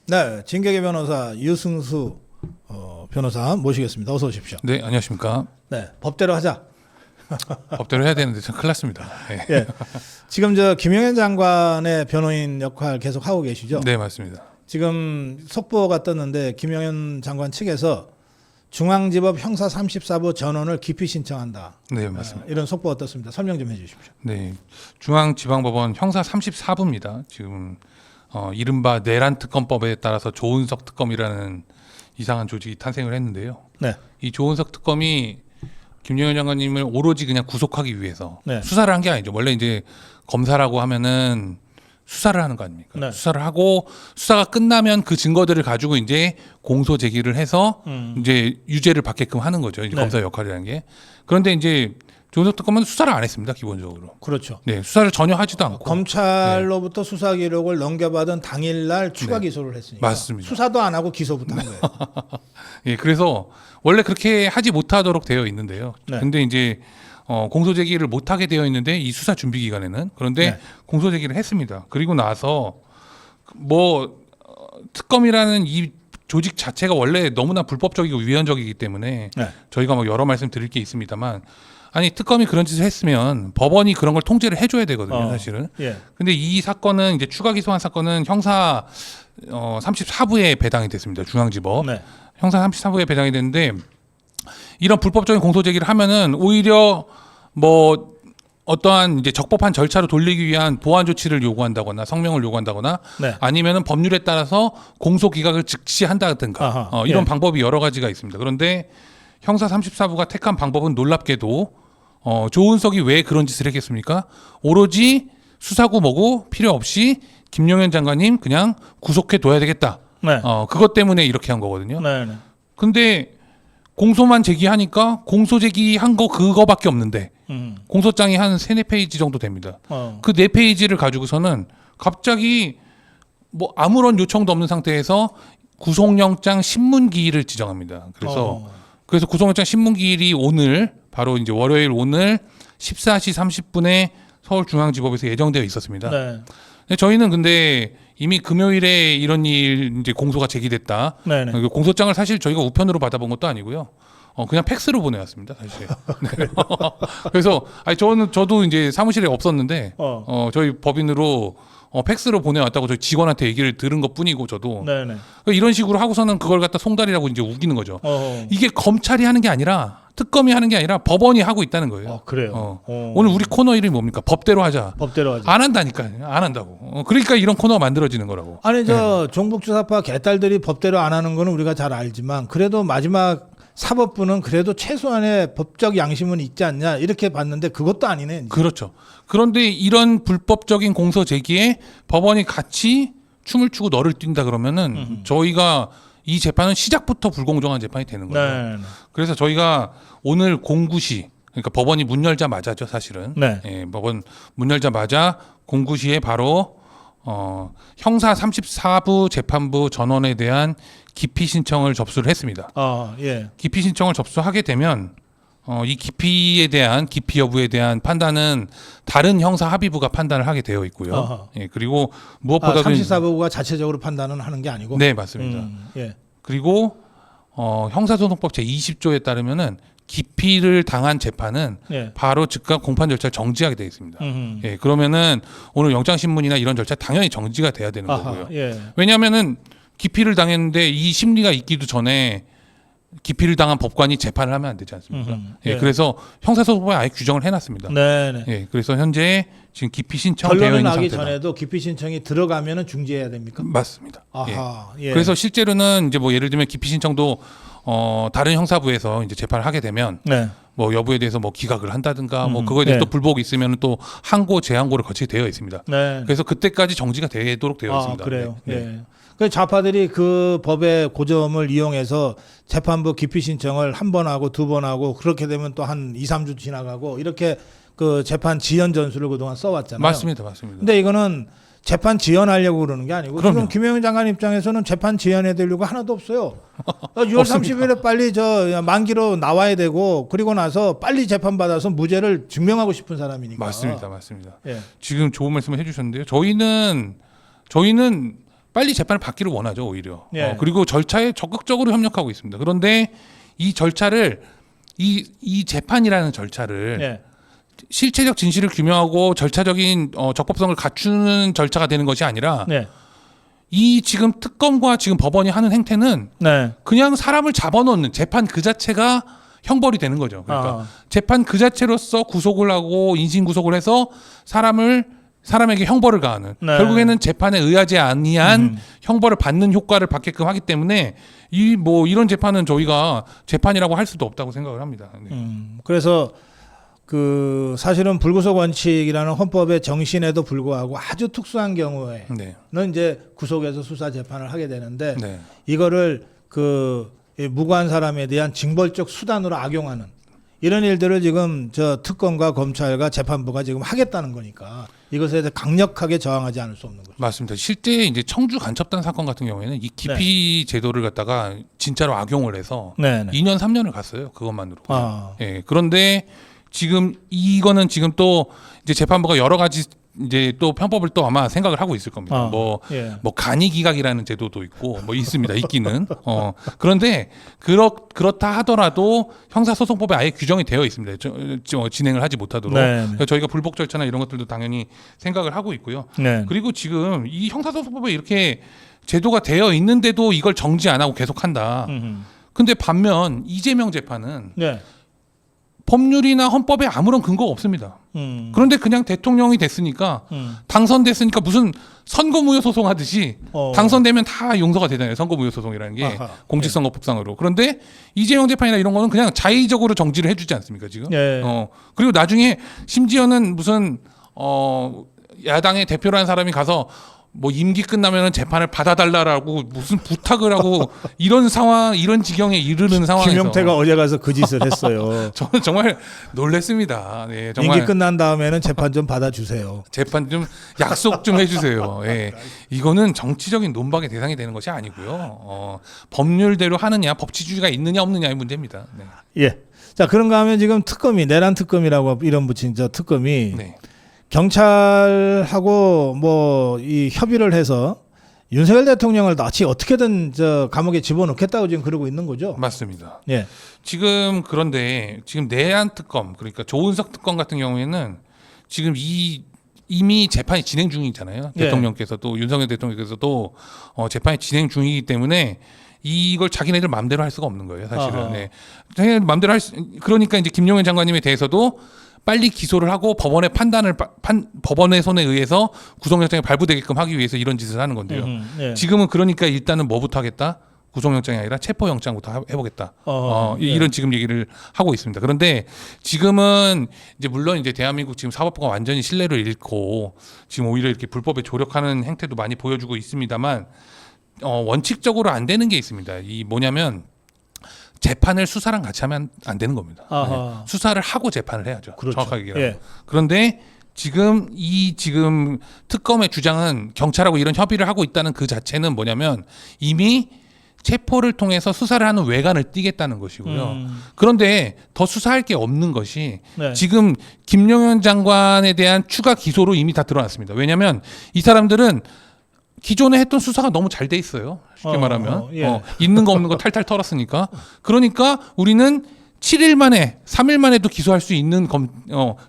네, 진격의 변호사 유승수 변호사 모시겠습니다. 어서 오십시오. 네, 안녕하십니까. 네, 법대로 하자. 법대로 해야 되는데 참 큰일 났습니다. 네. 예, 지금 저 김영현 장관의 변호인 역할 계속 하고 계시죠? 네, 맞습니다. 지금 속보가 떴는데 김영현 장관 측에서 중앙지법 형사 34부 전원을 기피 신청한다. 네, 맞습니다. 이런 속보가 떴습니다. 설명 좀 해주십시오. 네, 중앙지방법원 형사 34부입니다. 지금 이른바 내란 특검법에 따라서 조은석 특검이라는 이상한 조직이 탄생을 했는데요. 네, 이 조은석 특검이 김영현 장관님을 오로지 그냥 구속하기 위해서 네. 수사를 한 게 아니죠. 원래 이제 검사라고 하면은 수사를 하는 거 아닙니까? 네. 수사를 하고 수사가 끝나면 그 증거들을 가지고 이제 공소 제기를 해서 이제 유죄를 받게끔 하는 거죠. 이제 네. 검사 역할이라는 게. 그런데 이제 조은석 특검은 수사를 안 했습니다. 기본적으로. 그렇죠. 네, 수사를 전혀 하지도 않고. 검찰로부터 수사 기록을 넘겨받은 당일날 추가 기소를 했으니까 맞습니다. 수사도 안 하고 기소부터 한 거예요. 예, 그래서 원래 그렇게 하지 못하도록 되어 있는데요. 네. 근데 이제 공소 제기를 못 하게 되어 있는데 이 수사 준비 기간에는 그런데 네. 공소 제기를 했습니다. 그리고 나서 특검이라는 이 조직 자체가 원래 너무나 불법적이고 위헌적이기 때문에 네. 저희가 뭐 여러 말씀 드릴 게 있습니다만 아니 특검이 그런 짓을 했으면 법원이 그런 걸 통제를 해줘야 되거든요, 사실은. 예. 근데 이 사건은 이제 추가 기소한 사건은 형사 34부에 배당이 됐습니다. 중앙지법. 네. 형사 34부에 배당이 됐는데 이런 불법적인 공소 제기를 하면은 오히려 뭐 어떠한 이제 적법한 절차로 돌리기 위한 보완 조치를 요구한다거나 성명을 요구한다거나 네. 아니면은 법률에 따라서 공소 기각을 즉시 한다든가 아하, 이런 예. 방법이 여러 가지가 있습니다. 그런데 형사 34부가 택한 방법은 놀랍게도 조은석이 왜 그런 짓을 했겠습니까? 오로지 수사고 뭐고 필요 없이 김용현 장관님 그냥 구속해 둬야 되겠다. 네. 그것 때문에 이렇게 한 거거든요. 네. 네. 근데 공소만 제기하니까 공소 제기한 거 그거밖에 없는데 공소장이 한 3-4페이지 정도 됩니다. 그 4페이지를 가지고서는 갑자기 뭐 아무런 요청도 없는 상태에서 구속영장 신문기일을 지정합니다. 그래서 구속영장 신문기일이 오늘 바로 이제 월요일 오늘 14시 30분에 서울중앙지법에서 예정되어 있었습니다. 네. 근데 저희는 근데 이미 금요일에 이런 일 이제 공소가 제기됐다. 네. 네. 공소장을 사실 저희가 우편으로 받아본 것도 아니고요. 그냥 팩스로 보내왔습니다, 사실. 네. 그래서 아니 저도 이제 사무실에 없었는데 저희 법인으로 팩스로 보내왔다고 저희 직원한테 얘기를 들은 것뿐이고 저도 네. 네. 이런 식으로 하고서는 그걸 갖다 송달이라고 이제 우기는 거죠. 이게 검찰이 하는 게 아니라 특검이 하는 게 아니라 법원이 하고 있다는 거예요. 그래요. 오늘 우리 코너 이름이 뭡니까? 법대로 하자. 법대로 하자. 안 한다니까요. 안 한다고. 그러니까 이런 코너가 만들어지는 거라고. 아니 저 종북주사파 개딸들이 법대로 안 하는 거는 우리가 잘 알지만 그래도 마지막 사법부는 그래도 최소한의 법적 양심은 있지 않냐 이렇게 봤는데 그것도 아니네. 이제. 그렇죠. 그런데 이런 불법적인 공소 제기에 법원이 같이 춤을 추고 너를 뛴다 그러면은 저희가 이 재판은 시작부터 불공정한 재판이 되는 거예요. 네. 그래서 저희가 오늘 09시 그러니까 법원이 문 열자마자죠, 사실은. 네. 예, 법원 문 열자마자 09시에 바로 형사 34부 재판부 전원에 대한 기피 신청을 접수를 했습니다. 예. 기피 신청을 접수하게 되면 이 기피 여부에 대한 판단은 다른 형사 합의부가 판단을 하게 되어 있고요. 예, 그리고 무엇보다도 34부가 자체적으로 판단은 하는 게 아니고. 네, 맞습니다. 예. 그리고 형사소송법 제20조에 따르면은 기피를 당한 재판은 예. 바로 즉각 공판 절차를 정지하게 되어 있습니다. 예, 그러면은 오늘 영장신문이나 이런 절차 당연히 정지가 돼야 되는 거고요. 예. 왜냐하면은 기피를 당했는데 이 심리가 있기도 전에 기피를 당한 법관이 재판을 하면 안 되지 않습니까? 예, 예. 그래서 형사소송법에 아예 규정을 해놨습니다. 네. 예, 그래서 현재 지금 기피 신청되어 결론이 있는 나기 상태다. 전에도 기피 신청이 들어가면은 중지해야 됩니까? 맞습니다. 예. 예. 그래서 실제로는 이제 뭐 예를 들면 기피 신청도 다른 형사부에서 이제 재판을 하게 되면 네. 뭐 여부에 대해서 뭐 기각을 한다든가 뭐 그거에 대해서 네. 또 불복이 있으면은 또 항고 재항고를 거치게 되어 있습니다. 네. 그래서 그때까지 정지가 되도록 되어 있습니다. 그래요. 네. 예. 그 좌파들이 그 법의 고점을 이용해서 재판부 기피 신청을 한 번 하고 두 번 하고 그렇게 되면 또 한 2-3주 지나가고 이렇게 그 재판 지연 전술을 그동안 써왔잖아요. 맞습니다. 근데 이거는 재판 지연하려고 그러는 게 아니고 그럼요. 지금 김영현 장관 입장에서는 재판 지연해 드리려고 하나도 없어요. 6월 30일에 빨리 저 만기로 나와야 되고 그리고 나서 빨리 재판 받아서 무죄를 증명하고 싶은 사람이니까. 맞습니다. 예. 지금 좋은 말씀을 해주셨는데요. 저희는 빨리 재판을 받기를 원하죠, 오히려. 예. 그리고 절차에 적극적으로 협력하고 있습니다. 그런데 이 절차를 이 재판이라는 절차를 예. 실체적 진실을 규명하고 절차적인 적법성을 갖추는 절차가 되는 것이 아니라 네. 이 지금 특검과 지금 법원이 하는 행태는 네. 그냥 사람을 잡아놓는 재판 그 자체가 형벌이 되는 거죠. 그러니까 아. 재판 그 자체로서 구속을 하고 인신 구속을 해서 사람에게 형벌을 가하는 네. 결국에는 재판에 의하지 아니한 형벌을 받는 효과를 받게끔 하기 때문에 이런 재판은 저희가 재판이라고 할 수도 없다고 생각을 합니다. 네. 그래서 그 사실은 불구속 원칙이라는 헌법의 정신에도 불구하고 아주 특수한 경우에는 네. 이제 구속해서 수사 재판을 하게 되는데 네. 이거를 이 무고한 사람에 대한 징벌적 수단으로 악용하는 이런 일들을 지금 저 특검과 검찰과 재판부가 지금 하겠다는 거니까 이것에 대해 강력하게 저항하지 않을 수 없는 거죠. 맞습니다. 실제 이제 청주 간첩단 사건 같은 경우에는 이 기피 제도를 갖다가 진짜로 악용을 해서 네. 2년 3년을 갔어요. 그것만으로. 아. 예. 그런데 지금 이거는 지금 또 이제 재판부가 여러 가지 이제 또 편법을 또 아마 생각을 하고 있을 겁니다. 뭐 간이 기각이라는 제도도 있고 뭐 있습니다. 있기는. 그런데 그렇다 하더라도 형사소송법에 아예 규정이 되어 있습니다. 진행을 하지 못하도록. 그러니까 저희가 불복 절차나 이런 것들도 당연히 생각을 하고 있고요. 네. 그리고 지금 이 형사소송법에 이렇게 제도가 되어 있는데도 이걸 정지 안 하고 계속한다. 근데 반면 이재명 재판은 네. 법률이나 헌법에 아무런 근거가 없습니다. 그런데 그냥 대통령이 됐으니까 당선됐으니까 무슨 선거무효 소송하듯이 당선되면 다 용서가 되잖아요. 선거무효 소송이라는 게 공직선거법상으로. 그런데 이재명 재판이나 이런 거는 그냥 자의적으로 정지를 해주지 않습니까 지금? 그리고 나중에 심지어는 무슨 야당의 대표라는 사람이 가서 뭐 임기 끝나면은 재판을 받아달라라고 무슨 부탁을 하고 이런 상황, 이런 지경에 이르는 상황에서 김용태가 어제 가서 그 짓을 했어요. 저는 정말 놀랐습니다. 네, 정말 임기 끝난 다음에는 재판 좀 받아주세요. 재판 좀 약속 좀 해주세요. 예. 이거는 정치적인 논박의 대상이 되는 것이 아니고요. 법률대로 하느냐, 법치주의가 있느냐 없느냐의 문제입니다. 네. 예. 자, 그런가 하면 지금 특검이 내란 특검이라고 이름 붙인 저 특검이 네. 경찰하고 뭐 이 협의를 해서 윤석열 대통령을 낯이 어떻게든 저 감옥에 집어넣겠다고 지금 그러고 있는 거죠. 맞습니다. 예. 그런데 지금 내란 특검, 그러니까 조은석 특검 같은 경우에는 지금 이미 재판이 진행 중이잖아요. 예. 대통령께서도 윤석열 대통령께서도 재판이 진행 중이기 때문에 이걸 자기네들 마음대로 할 수가 없는 거예요, 사실은. 네. 자기네들 마음대로 그러니까 이제 김용현 장관님에 대해서도 빨리 기소를 하고 법원의 법원의 손에 의해서 구속영장이 발부되게끔 하기 위해서 이런 짓을 하는 건데요. 예. 지금은 그러니까 일단은 뭐부터 하겠다? 구속영장이 아니라 체포영장부터 해보겠다. 이런 지금 얘기를 하고 있습니다. 그런데 지금은 이제 물론 이제 대한민국 지금 사법부가 완전히 신뢰를 잃고 지금 오히려 이렇게 불법에 조력하는 행태도 많이 보여주고 있습니다만 원칙적으로 안 되는 게 있습니다. 이 뭐냐면 재판을 수사랑 같이 하면 안 되는 겁니다. 네. 수사를 하고 재판을 해야죠. 그렇죠. 정확하게 얘기하면. 예. 그런데 지금 특검의 주장은 경찰하고 이런 협의를 하고 있다는 그 자체는 뭐냐면 이미 체포를 통해서 수사를 하는 외관을 띠겠다는 것이고요. 그런데 더 수사할 게 없는 것이 네. 지금 김용현 장관에 대한 추가 기소로 이미 다 드러났습니다. 왜냐하면 이 사람들은 기존에 했던 수사가 너무 잘 돼 있어요. 쉽게 말하면. 있는 거 없는 거 탈탈 털었으니까. 그러니까 우리는 7일 만에, 3일 만에도 기소할 수 있는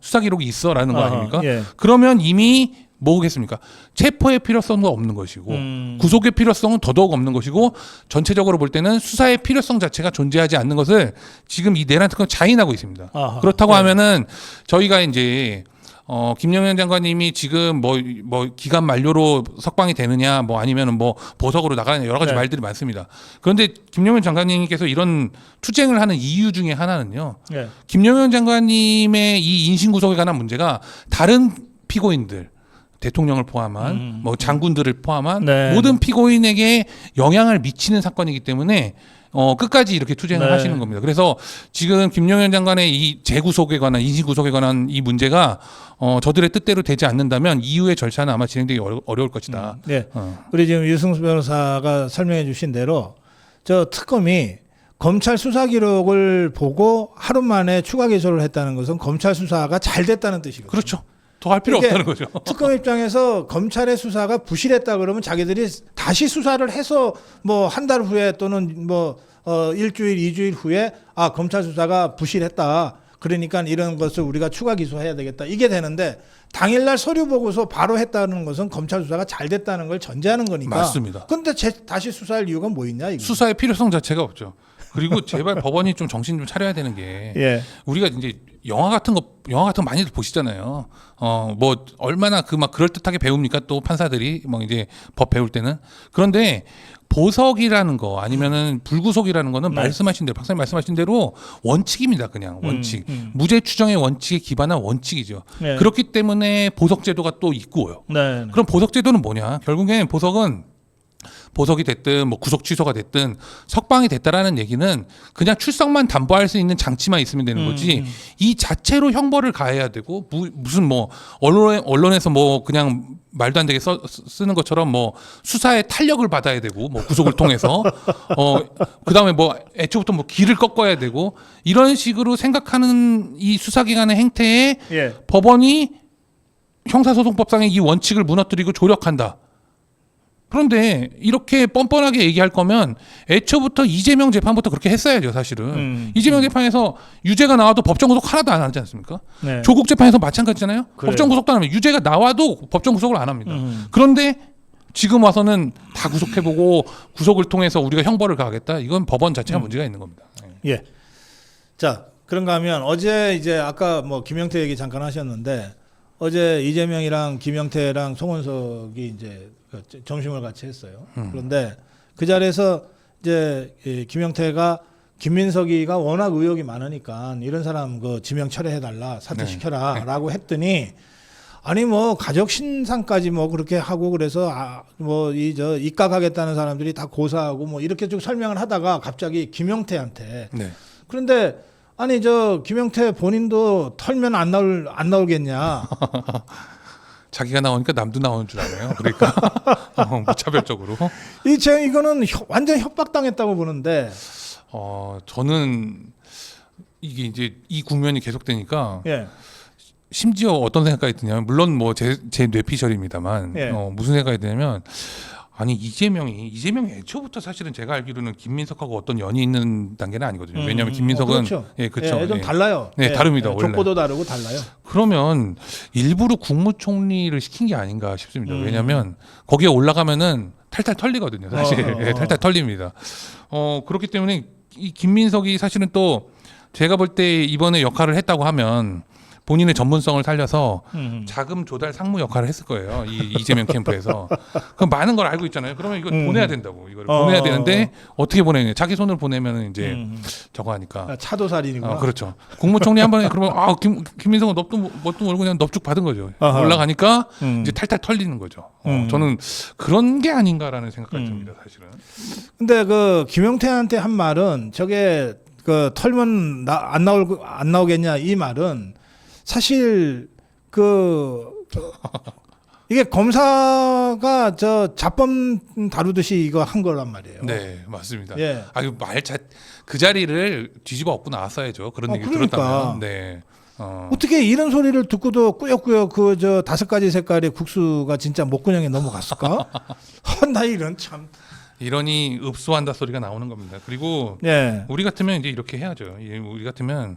수사 기록이 있어라는 거 아닙니까? 예. 그러면 이미 뭐겠습니까? 체포의 필요성도 없는 것이고 구속의 필요성은 더더욱 없는 것이고 전체적으로 볼 때는 수사의 필요성 자체가 존재하지 않는 것을 지금 이 내란 특검이 자인하고 있습니다. 그렇다고 하면은 저희가 이제 김용현 장관님이 지금 뭐 기간 만료로 석방이 되느냐, 뭐 아니면은 뭐 보석으로 나가느냐 여러 가지 말들이 많습니다. 그런데 김용현 장관님께서 이런 투쟁을 하는 이유 중에 하나는요. 김용현 장관님의 이 인신구속에 관한 문제가 다른 피고인들, 대통령을 포함한 뭐 장군들을 포함한 모든 피고인에게 영향을 미치는 사건이기 때문에 끝까지 이렇게 투쟁을 하시는 겁니다. 그래서 지금 김용현 장관의 이 재구속에 관한 인신구속에 관한 이 문제가 저들의 뜻대로 되지 않는다면 이후의 절차는 아마 진행되기 어려울 것이다. 네. 우리 지금 유승수 변호사가 설명해 주신 대로 저 특검이 검찰 수사 기록을 보고 하루 만에 추가 기소를 했다는 것은 검찰 수사가 잘 됐다는 뜻이거든요. 그렇죠. 더 할 필요 이게 없다는 거죠. 특검 입장에서 검찰의 수사가 부실했다 그러면 자기들이 다시 수사를 해서 뭐 한 달 후에 또는 뭐 일주일, 이주일 후에 검찰 수사가 부실했다. 그러니까 이런 것을 우리가 추가 기소해야 되겠다. 이게 되는데 당일날 서류 보고서 바로 했다는 것은 검찰 수사가 잘 됐다는 걸 전제하는 거니까. 맞습니다. 그런데 다시 수사할 이유가 뭐 있냐 이거. 수사의 필요성 자체가 없죠. 그리고 제발 법원이 좀 정신 좀 차려야 되는 게 예. 우리가 이제 영화 같은 거 많이들 보시잖아요. 뭐 얼마나 그 막 그럴 듯하게 배웁니까? 또 판사들이 뭐 이제 법 배울 때는. 그런데 보석이라는 거 아니면은 불구속이라는 거는 네. 말씀하신 대로 박사님 말씀하신 대로 원칙입니다. 그냥 원칙. 무죄 추정의 원칙에 기반한 원칙이죠. 네. 그렇기 때문에 보석 제도가 또 있고요. 네. 그럼 보석 제도는 뭐냐? 결국엔 보석이 됐든 뭐 구속 취소가 됐든 석방이 됐다라는 얘기는 그냥 출석만 담보할 수 있는 장치만 있으면 되는 거지 이 자체로 형벌을 가해야 되고 무슨 뭐 언론에서 뭐 그냥 말도 안 되게 쓰는 것처럼 뭐 수사에 탄력을 받아야 되고 뭐 구속을 통해서 그다음에 뭐 애초부터 뭐 길을 꺾어야 되고 이런 식으로 생각하는 이 수사기관의 행태에 예. 법원이 형사소송법상의 이 원칙을 무너뜨리고 조력한다. 그런데 이렇게 뻔뻔하게 얘기할 거면 애초부터 이재명 재판부터 그렇게 했어야죠, 사실은. 이재명 재판에서 유죄가 나와도 법정 구속 하나도 안 하지 않습니까? 네. 조국 재판에서 마찬가지잖아요. 그래요. 법정 구속도 안 합니다. 유죄가 나와도 법정 구속을 안 합니다. 그런데 지금 와서는 다 구속해보고 구속을 통해서 우리가 형벌을 가하겠다. 이건 법원 자체가 문제가 있는 겁니다. 예. 자, 그런가 하면 어제 이제 아까 뭐 김영태 얘기 잠깐 하셨는데 어제 이재명이랑 김영태랑 송원석이 이제 점심을 같이 했어요. 그런데 그 자리에서 이제 김영태가 김민석이가 워낙 의혹이 많으니까 이런 사람 그 지명 철회해달라 사퇴시켜라라고 했더니 아니 뭐 가족 신상까지 뭐 그렇게 하고 그래서 뭐 입각하겠다는 사람들이 다 고사하고 뭐 이렇게 쭉 설명을 하다가 갑자기 김영태한테 네. 그런데 아니 김영태 본인도 털면 안 나오겠냐. 자기가 나오니까 남도 나오는 줄 아네요. 그러니까 무차별적으로. 이거는 완전 협박당했다고 보는데. 저는 이게 이제 이 국면이 계속되니까 예. 심지어 어떤 생각이 드냐면 물론 뭐 제 뇌피셜입니다만 예. 무슨 생각이 드냐면 아니 이재명이 애초부터 사실은 제가 알기로는 김민석하고 어떤 연이 있는 단계는 아니거든요. 왜냐하면 김민석은 그렇죠. 그렇죠. 좀 달라요. 네, 다릅니다. 원래. 족보도 다르고 달라요. 그러면 일부러 국무총리를 시킨 게 아닌가 싶습니다. 왜냐하면 거기에 올라가면은 탈탈 털리거든요. 사실 탈탈 털립니다. 그렇기 때문에 이 김민석이 사실은 또 제가 볼 때 이번에 역할을 했다고 하면 본인의 전문성을 살려서 자금 조달 상무 역할을 했을 거예요. 이 이재명 캠프에서. 그럼 많은 걸 알고 있잖아요. 그러면 이거 보내야 된다고. 이걸 보내야 되는데 어떻게 보내냐? 자기 손으로 보내면 이제 저거 하니까. 차도살인이구나. 그렇죠. 국무총리 한 번에 그러면 김민석은 뭣도 모르고 그냥 넙죽 받은 거죠. 아하. 올라가니까 이제 탈탈 털리는 거죠. 저는 그런 게 아닌가라는 생각이 듭니다. 사실은. 근데 그 김영태한테 한 말은 저게 그 털면 안 나오겠냐 이 말은 사실 이게 검사가 자범 다루듯이 이거 한 거란 말이에요. 네, 맞습니다. 예. 그 자리를 뒤집어 엎고 나왔어야죠. 그런 얘기 그러니까. 들었다면. 네. 어떻게 이런 소리를 듣고도 꾸역꾸역 5가지 색깔의 국수가 진짜 목구멍에 넘어갔을까? 나 이런 참. 이러니 읍소한다 소리가 나오는 겁니다. 그리고 예. 우리 같으면 이제 이렇게 해야죠. 우리 같으면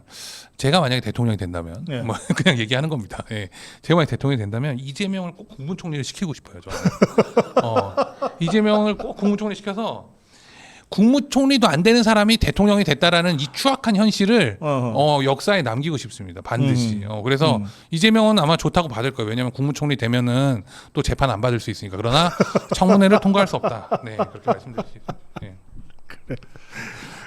제가 만약에 대통령이 된다면 예. 뭐 그냥 얘기하는 겁니다. 예. 제가 만약에 대통령이 된다면 이재명을 꼭 국무총리를 시키고 싶어요. 저는. 이재명을 꼭 국무총리 시켜서 국무총리도 안 되는 사람이 대통령이 됐다라는 이 추악한 현실을 역사에 남기고 싶습니다. 반드시. 그래서 이재명은 아마 좋다고 받을 거예요. 왜냐하면 국무총리 되면은 또 재판 안 받을 수 있으니까. 그러나 청문회를 통과할 수 없다. 네, 그렇게 말씀드릴 수 있습니다. 네.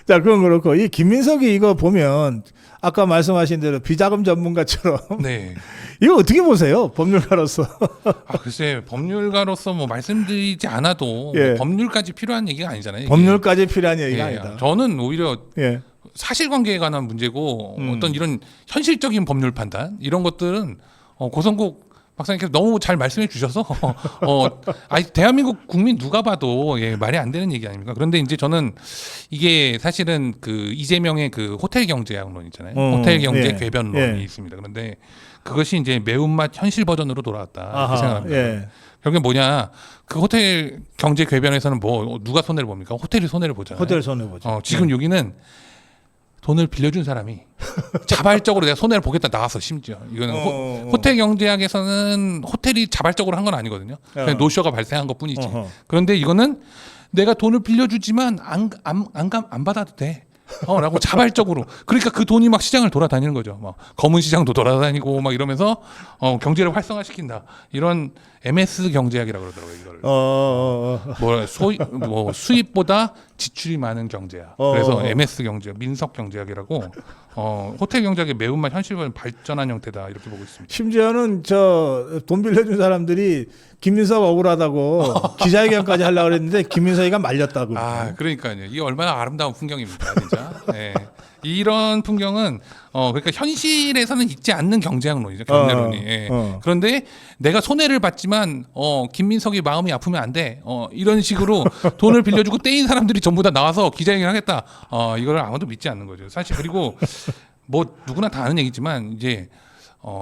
자, 그건 그렇고 이 김민석이 이거 보면 아까 말씀하신 대로 비자금 전문가처럼 네. 이거 어떻게 보세요? 법률가로서. 글쎄 법률가로서 뭐 말씀드리지 않아도 예. 뭐 법률까지 필요한 얘기가 아니잖아요. 이게. 법률까지 필요한 얘기가 예, 아니다. 저는 오히려 예. 사실관계에 관한 문제고 어떤 이런 현실적인 법률 판단 이런 것들은 고성국 박사님께서 너무 잘 말씀해 주셔서 아니 대한민국 국민 누가 봐도 예, 말이 안 되는 얘기 아닙니까? 그런데 이제 저는 이게 사실은 그 이재명의 그 호텔 경제학론 있잖아요. 호텔 경제 예. 궤변론이 예. 있습니다. 그런데 그것이 이제 매운맛 현실 버전으로 돌아왔다 이렇게 생각합니다. 예. 결국에 뭐냐 그 호텔 경제 궤변에서는 뭐 누가 손해를 봅니까? 호텔이 손해를 보잖아요. 호텔 손해 보죠. 지금 여기는 돈을 빌려준 사람이 자발적으로 내가 손해를 보겠다 나왔어. 심지어 이거는 호텔 경제학에서는 호텔이 자발적으로 한 건 아니거든요. 그냥 노쇼가 발생한 것뿐이지. 그런데 이거는 내가 돈을 빌려주지만 안 받아도 돼. 라고 자발적으로. 그러니까 그 돈이 막 시장을 돌아다니는 거죠. 막 검은 시장도 돌아다니고 막 이러면서 경제를 활성화시킨다. 이런 MS 경제학이라고 그러더라고요. 이거를. 뭐 수입보다 지출이 많은 경제학. 그래서 MS 경제학, 민석 경제학이라고 호텔 경제학의 매운맛 현실을 발전한 형태다 이렇게 보고 있습니다. 심지어는 저 돈 빌려준 사람들이 김민석 억울하다고 기자회견까지 하려고 그랬는데 김민석이가 말렸다고. 아, 그러니까요. 이게 얼마나 아름다운 풍경입니까, 진짜. 네. 이런 풍경은 그러니까 현실에서는 있지 않는 경제학론이죠, 경제론이. 예. 그런데 내가 손해를 봤지만 김민석이 마음이 아프면 안 돼. 이런 식으로 돈을 빌려주고 떼인 사람들이 전부 다 나와서 기자회견 하겠다. 이걸 아무도 믿지 않는 거죠. 사실 그리고 뭐 누구나 다 아는 얘기지만 이제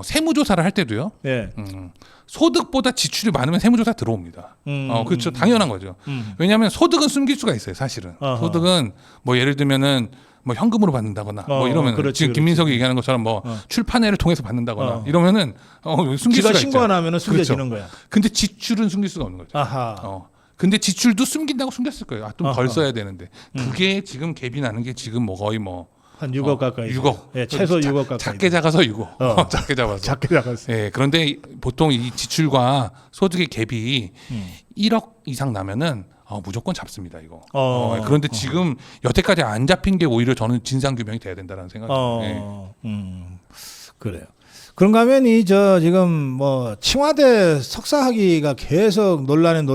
세무조사를 할 때도요. 예. 소득보다 지출이 많으면 세무조사 들어옵니다. 그렇죠. 당연한 거죠. 왜냐하면 소득은 숨길 수가 있어요. 사실은. 소득은 뭐 예를 들면은 뭐 현금으로 받는다거나 뭐 이러면 지금 김민석이 얘기하는 것처럼 뭐 출판회를 통해서 받는다거나 이러면 숨길 수가 있죠. 신고 안 하면 숨겨지는 그렇죠. 거야. 근데 지출은 숨길 수가 없는 거죠. 아하. 근데 지출도 숨긴다고 숨겼을 거예요. 좀 덜 써야 되는데 그게 지금 갭이 나는 게 지금 뭐 거의 뭐 한 6억 가까이. 6억. 예, 최소 6억 가까이. 작게 작아서 6억. 작게 잡아서. 작게 작았어. 예, 그런데 보통 이 지출과 소득의 갭이 1억 이상 나면은 무조건 잡습니다, 이거. 그런데 지금 여태까지 안 잡힌 게 오히려 저는 진상 규명이 돼야 된다는 생각이에요. 예. 그래요. 그런가 하면 지금 뭐 칭화대 석사 학위가 계속 논란을.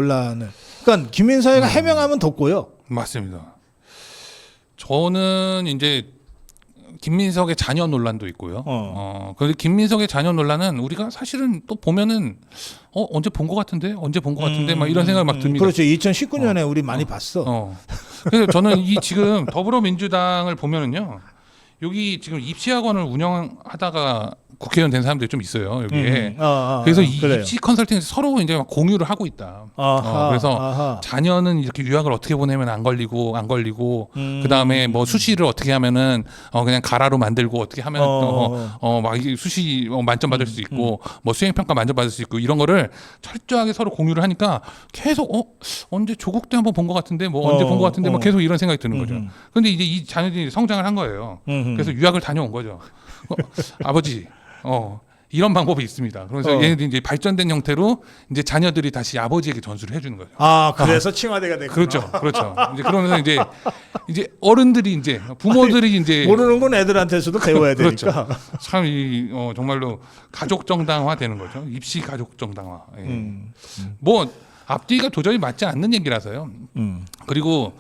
그러니까 김민석이가 해명하면 덮고요. 맞습니다. 저는 이제 김민석의 자녀 논란도 있고요. 그런데 김민석의 자녀 논란은 우리가 사실은 또 보면은 언제 본 것 같은데 막 이런 생각이 막 듭니다. 그렇죠. 2019년에 우리 많이 봤어. 그래서 저는 이 지금 더불어민주당을 보면은요, 여기 지금 입시학원을 운영하다가 국회의원 된 사람들이 좀 있어요 여기에. 그래서 이 그래요. 입시 컨설팅에서 서로 이제 막 공유를 하고 있다. 그래서 자녀는 이렇게 유학을 어떻게 보내면 안 걸리고 그 다음에 뭐 수시를 어떻게 하면은 그냥 가라로 만들고 어떻게 하면 막 수시 만점 받을 수 있고 뭐 수행 평가 만점 받을 수 있고 이런 거를 철저하게 서로 공유를 하니까 계속 언제 조국 때 한번 본 것 같은데 뭐 언제 본 것 같은데 막 계속 이런 생각이 드는 거죠. 그런데 이제 이 자녀들이 성장을 한 거예요. 그래서 유학을 다녀온 거죠. 아버지. 이런 방법이 있습니다. 그래서 얘네들이 이제 발전된 형태로 이제 자녀들이 다시 아버지에게 전수를 해주는 거죠. 그래서 칭화대가 됐구나. 그렇죠. 이제 그러면서 이제 어른들이 이제 부모들이 이제 모르는 건 애들한테서도 배워야 되니까. 그렇죠. 참 정말로 가족 정당화 되는 거죠. 입시 가족 정당화. 예. 뭐 앞뒤가 도저히 맞지 않는 얘기라서요. 그리고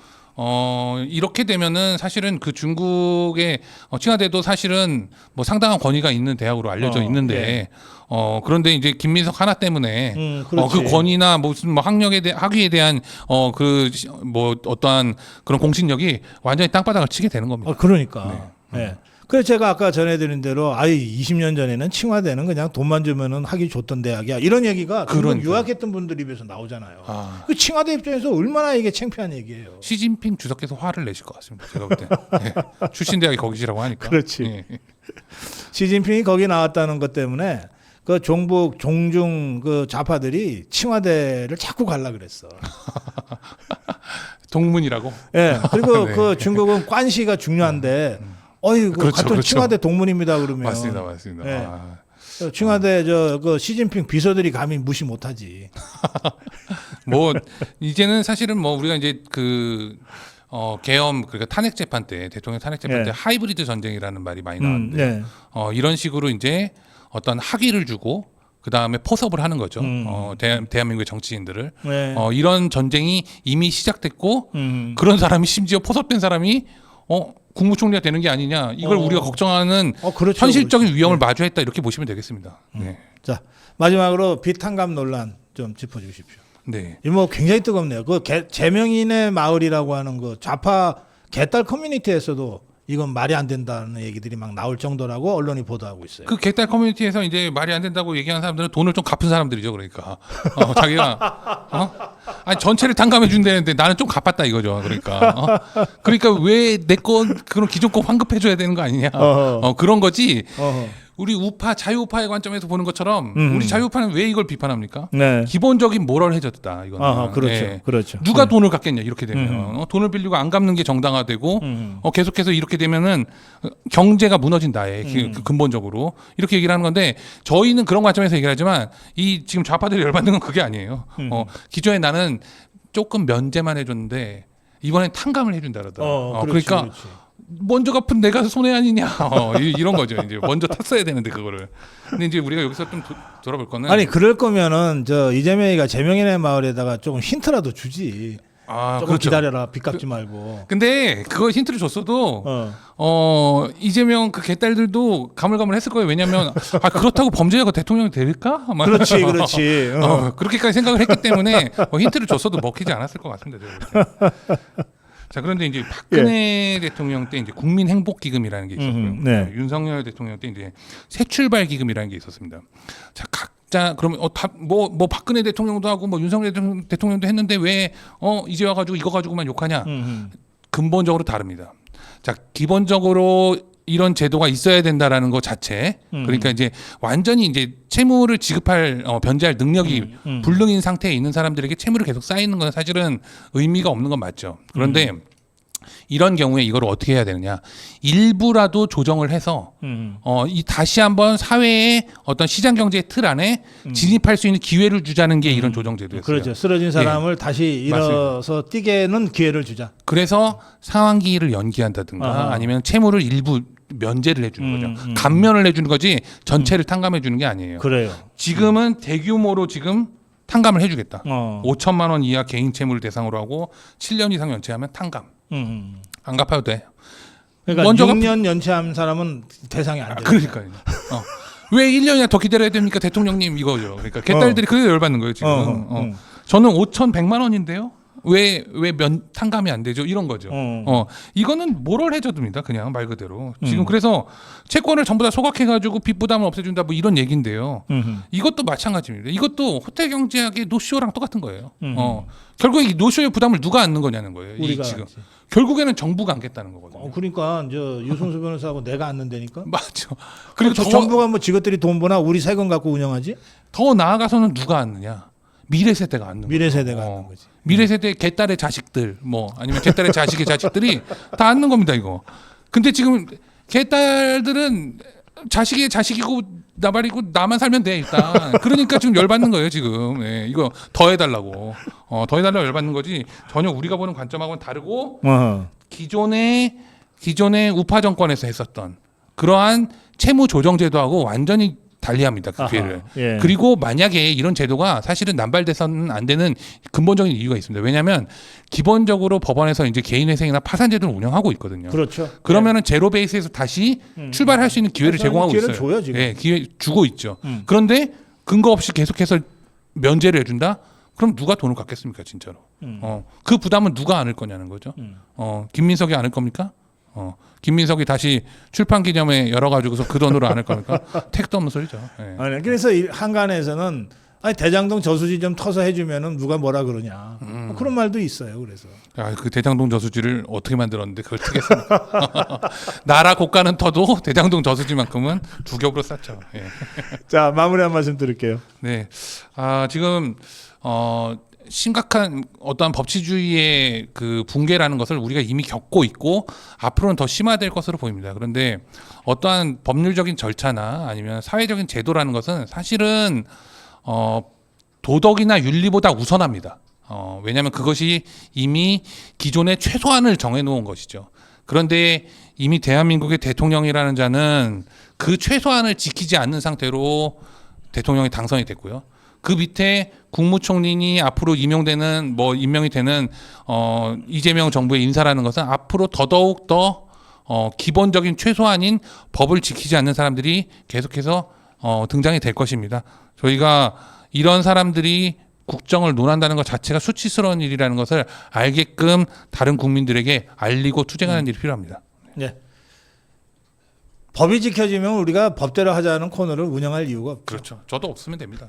이렇게 되면은 사실은 그 중국의 칭화대도 사실은 뭐 상당한 권위가 있는 대학으로 알려져 있는데 그런데 이제 김민석 하나 때문에 그 권위나 무슨 뭐 학위에 대한 그 뭐 어떠한 그런 공신력이 완전히 땅바닥을 치게 되는 겁니다. 그러니까. 네. 그래서 제가 아까 전해드린 대로 20년 전에는 칭화대는 그냥 돈만 주면은 하기 좋던 대학이야. 이런 얘기가 유학했던 분들 입에서 나오잖아요. 그 칭화대 입장에서 얼마나 이게 창피한 얘기예요. 시진핑 주석께서 화를 내실 것 같습니다. 제가 볼 때. 네. 출신 대학이 거기시라고 하니까. 그렇지. 네. 시진핑이 거기 나왔다는 것 때문에 그 종북 종중 그 좌파들이 칭화대를 자꾸 갈라 그랬어. 동문이라고. 예. 그리고 그 중국은 관시가 중요한데 같은 칭화대 동문입니다 그러면. 맞습니다. 네. 칭화대 그 시진핑 비서들이 감히 무시 못하지. 뭐 이제는 사실은 뭐 우리가 이제 계엄 그러니까 탄핵 재판 때 대통령 탄핵 재판 때 하이브리드 전쟁이라는 말이 많이 나왔는데 이런 식으로 이제 어떤 학위를 주고 그 다음에 포섭을 하는 거죠. 대한민국의 정치인들을. 이런 전쟁이 이미 시작됐고 그런 사람이 심지어 포섭된 사람이 국무총리가 되는 게 아니냐. 이걸 우리가 걱정하는 그렇죠, 현실적인 위험을 마주했다 이렇게 보시면 되겠습니다. 네. 자, 마지막으로 비탄감 논란 좀 짚어주십시오. 네. 이 뭐 굉장히 뜨겁네요. 그 제명인의 마을이라고 하는 그 좌파 개딸 커뮤니티에서도 이건 말이 안 된다는 얘기들이 막 나올 정도라고 언론이 보도하고 있어요. 그 개딸 커뮤니티에서 이제 말이 안 된다고 얘기하는 사람들은 돈을 좀 갚은 사람들이죠. 그러니까 자기가 아니 전체를 탕감해 준다는데 나는 좀 갚았다 이거죠. 그러니까 그러니까 왜 내 건 그런 기존 거 환급해 줘야 되는 거 아니냐. 그런 거지. 우리 우파 자유우파의 관점에서 보는 것처럼 우리 자유우파는 왜 이걸 비판합니까? 네. 기본적인 모럴해졌다 이거는. 그렇죠. 예. 그렇죠. 누가 돈을 갚겠냐 이렇게 되면 돈을 빌리고 안 갚는 게 정당화되고 계속해서 이렇게 되면은 경제가 무너진다. 근본적으로 이렇게 얘기를 하는 건데 저희는 그런 관점에서 얘기를 하지만 이 지금 좌파들이 열받는 건 그게 아니에요. 기존에 나는 조금 면제만 해줬는데 이번엔 탕감을 해준다 그러더라고요. 그러니까. 그렇지. 먼저 갚은 내가 손해 아니냐 이런 거죠. 이제 먼저 탔어야 되는데 그거를. 근데 이제 우리가 여기서 좀 돌아볼 거는 아니 그럴 거면은 저 이재명이가 제명인의 마을에다가 조금 힌트라도 주지. 조금 그렇죠. 기다려라 빚 갚지 말고. 근데 그거 힌트를 줬어도 이재명 그 개딸들도 가물가물했을 거예요. 왜냐하면 그렇다고 범죄자가 대통령이 될까? 그렇지. 그렇게까지 생각을 했기 때문에 힌트를 줬어도 먹히지 않았을 것 같습니다. 제가 자 그런데 이제 박근혜 대통령 때 이제 국민행복기금이라는 게 있었고요. 네. 윤석열 대통령 때 이제 새출발기금이라는 게 있었습니다. 자 각자 그러면 뭐 박근혜 대통령도 하고 뭐 윤석열 대통령도 했는데 왜 이제 와가지고 이거 가지고만 욕하냐? 근본적으로 다릅니다. 자 기본적으로 이런 제도가 있어야 된다라는 것 자체. 그러니까 이제 완전히 이제 채무를 지급할 변제할 능력이 불능인 상태에 있는 사람들에게 채무를 계속 쌓이는 건 사실은 의미가 없는 건 맞죠. 그런데 이런 경우에 이걸 어떻게 해야 되느냐? 일부라도 조정을 해서 이 다시 한번 사회의 어떤 시장 경제의 틀 안에 진입할 수 있는 기회를 주자는 게 이런 조정 제도였어요. 그렇죠. 쓰러진 사람을 다시 일어서 뛰게는 기회를 주자. 그래서 상환기일을 연기한다든가 아니면 채무를 일부 면제를 해주는 거죠. 감면을 해주는 거지 전체를 탕감해 주는 게 아니에요. 그래요. 지금은 대규모로 지금 탕감을 해주겠다. 5천만 원 이하 개인 채무를 대상으로 하고 7년 이상 연체하면 탕감. 안 갚아도 돼. 그러니까 먼저 6년 연체한 사람은 대상이 안 돼. 그러니까요. 왜 1년이나 더 기다려야 됩니까, 대통령님 이거죠. 그러니까 개딸들이 그래서 열받는 거예요 지금. 저는 5,100만 원인데요. 왜 탕감이 안 되죠? 이런 거죠. 이거는 모럴해저드입니다. 그냥 말 그대로. 지금 그래서 채권을 전부 다 소각해가지고 빚 부담을 없애준다 뭐 이런 얘기인데요. 이것도 마찬가지입니다. 이것도 호텔 경제학의 노쇼랑 똑같은 거예요. 결국 이 노쇼의 부담을 누가 안는 거냐는 거예요. 우리가 지금 결국에는 정부가 안겠다는 거거든요. 그러니까 저 유승수 변호사하고 내가 안는다니까. 맞죠. 그리고 저 정부가 뭐 지것들이 돈 버나 우리 세금 갖고 운영하지? 더 나아가서는 누가 안느냐? 미래 세대가 안는 거죠. 미래 세대가 안는 거지. 미래 세대 개딸의 자식들 뭐 아니면 개딸의 자식의 자식들이 다 안는 겁니다 이거. 근데 지금 개딸들은 자식의 자식이고 나발이고 나만 살면 돼 일단. 그러니까 지금 열받는 거예요 지금. 이거 더 해달라고. 더 해달라고 열받는 거지. 전혀 우리가 보는 관점하고는 다르고 기존의 우파 정권에서 했었던 그러한 채무 조정 제도하고 완전히 달리합니다. 그 기회를. 그리고 만약에 이런 제도가 사실은 남발돼서는 안 되는 근본적인 이유가 있습니다. 왜냐하면 기본적으로 법원에서 이제 개인회생이나 파산제도를 운영하고 있거든요. 그렇죠. 그러면은 제로 베이스에서 다시 출발할 수 있는 기회를 제공하고 기회를 있어요. 줘요, 지금. 기회 주고 있죠. 그런데 근거 없이 계속해서 면제를 해준다? 그럼 누가 돈을 갚겠습니까, 진짜로? 그 부담은 누가 안을 거냐는 거죠. 김민석이 안을 겁니까? 김민석이 다시 출판 기념회 열어가지고서 그 돈으로 안 할 겁니까? 택도 없는 소리죠. 아니, 그래서 한간에서는 대장동 저수지 좀 터서 해주면은 누가 뭐라 그러냐 그런 말도 있어요. 그래서 그 대장동 저수지를 어떻게 만들었는데 그걸 트겠습니까? 나라 고가는 터도 대장동 저수지만큼은 두 겹으로 쌓죠. 자 마무리 한 말씀 드릴게요. 네, 지금 심각한 어떠한 법치주의의 그 붕괴라는 것을 우리가 이미 겪고 있고 앞으로는 더 심화될 것으로 보입니다. 그런데 어떠한 법률적인 절차나 아니면 사회적인 제도라는 것은 사실은 도덕이나 윤리보다 우선합니다. 왜냐하면 그것이 이미 기존의 최소한을 정해놓은 것이죠. 그런데 이미 대한민국의 대통령이라는 자는 그 최소한을 지키지 않는 상태로 대통령이 당선이 됐고요. 그 밑에 국무총리니 앞으로 임명되는 임명이 되는 이재명 정부의 인사라는 것은 앞으로 더더욱 더 기본적인 최소한인 법을 지키지 않는 사람들이 계속해서 등장이 될 것입니다. 저희가 이런 사람들이 국정을 논한다는 것 자체가 수치스러운 일이라는 것을 알게끔 다른 국민들에게 알리고 투쟁하는 일이 필요합니다. 네. 법이 지켜지면 우리가 법대로 하자는 코너를 운영할 이유가 없죠. 그렇죠. 저도 없으면 됩니다.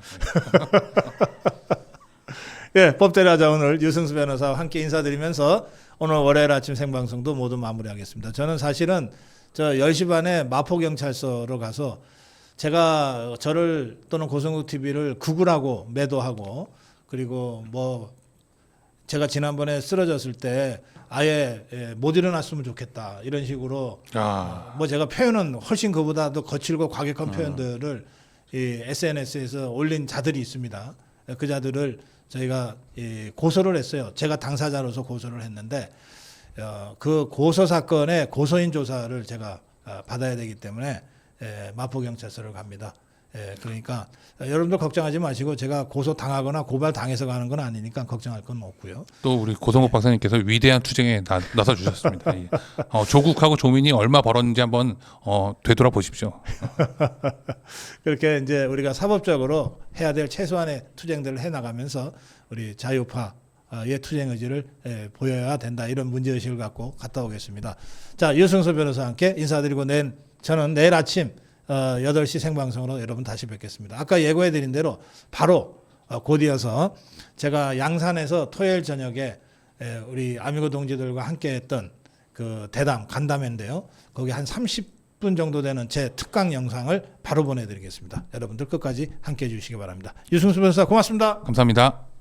예, 법대로 하자 오늘 유승수 변호사와 함께 인사드리면서 오늘 월요일 아침 생방송도 모두 마무리하겠습니다. 저는 사실은 저 10시 반에 마포경찰서로 가서 제가 저를 또는 고성국 TV를 구글하고 매도하고 그리고 뭐 제가 지난번에 쓰러졌을 때 아예 못 일어났으면 좋겠다 이런 식으로 뭐 제가 표현은 훨씬 그보다도 거칠고 과격한 표현들을 이 SNS에서 올린 자들이 있습니다. 그 자들을 저희가 고소를 했어요. 제가 당사자로서 고소를 했는데 그 고소 사건의 고소인 조사를 제가 받아야 되기 때문에 마포경찰서를 갑니다. 그러니까 여러분들 걱정하지 마시고 제가 고소 당하거나 고발 당해서 가는 건 아니니까 걱정할 건 없고요. 또 우리 고성국 박사님께서 위대한 투쟁에 나서 주셨습니다. 조국하고 조민이 얼마 벌었는지 한번 되돌아 보십시오. 그렇게 이제 우리가 사법적으로 해야 될 최소한의 투쟁들을 해나가면서 우리 자유파의 투쟁 의지를 보여야 된다 이런 문제의식을 갖고 갔다 오겠습니다. 자, 유승수 변호사와 함께 인사드리고 저는 내일 아침 8시 생방송으로 여러분 다시 뵙겠습니다. 아까 예고해드린 대로 바로 곧 이어서 제가 양산에서 토요일 저녁에 우리 아미고 동지들과 함께 했던 그 대담 간담회인데요. 거기 한 30분 정도 되는 제 특강 영상을 바로 보내드리겠습니다. 여러분들 끝까지 함께 해주시기 바랍니다. 유승수 변호사 고맙습니다. 감사합니다.